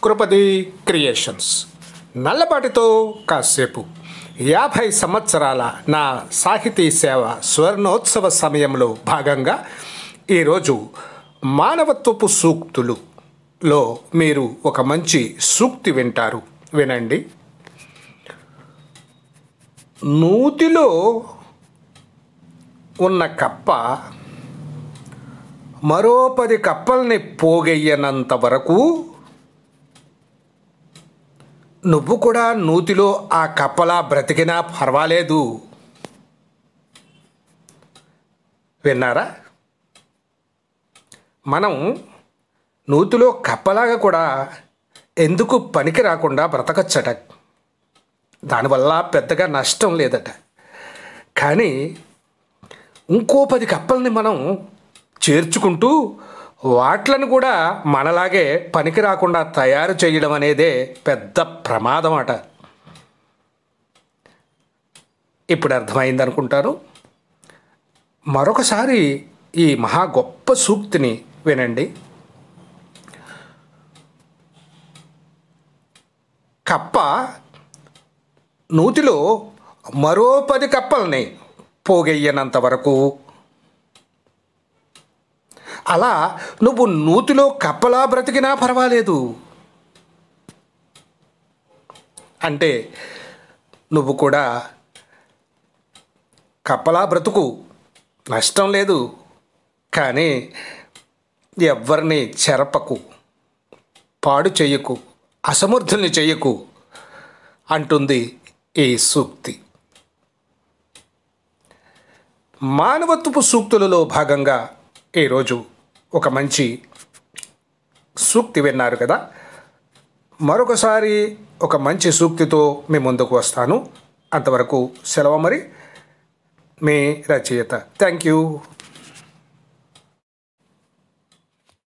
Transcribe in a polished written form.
కృపది creations నల్లపాటితో కాసేపు 50 సంవత్సరాల నా సాహితీ సేవ స్వర్ణోత్సవ సమయంలో భాగంగా ఈరోజు మానవత్వపు సూక్తులులో మీరు ఒక మంచి సూక్తి వింటారు. వినండి. నూతిలో ఉన్న కప్ప మరో 10 కప్పల్ని పోగెయ్యనంత వరకు నువ్వు కూడా నూతిలో ఆ కప్పలా బ్రతికినా పర్వాలేదు. విన్నారా? మనం నూతిలో కప్పలాగా కూడా ఎందుకు పనికి రాకుండా బ్రతకచ్చట. దానివల్ల పెద్దగా నష్టం లేదట. కానీ ఇంకో 10 కప్పల్ని మనం చేర్చుకుంటూ వాట్లను కూడా మనలాగే పనికి రాకుండా తయారు చేయడం అనేదే పెద్ద ప్రమాదం అట. ఇప్పుడు అర్థమైంది అనుకుంటాను. మరొకసారి ఈ మహా గొప్ప సూక్తిని వినండి. కప్ప నూతిలో మరో 10 కప్పల్ని పోగెయ్యనంత వరకు, అలా నువ్వు నూతిలో కప్పలా బ్రతికినా పర్వాలేదు. అంటే నువ్వు కూడా కప్పలా బ్రతుకు, నష్టం లేదు. కానీ ఎవ్వరిని చెరపకు, పాడు చెయ్యకు, అసమర్థుల్ని చెయ్యకు అంటుంది ఈ సూక్తి. మానవత్వపు సూక్తులలో భాగంగా ఈరోజు ఒక మంచి సూక్తి విన్నారు కదా. మరొకసారి ఒక మంచి సూక్తితో మీ ముందుకు వస్తాను. అంతవరకు సెలవు. మరి మీ రచయిత. Thank you.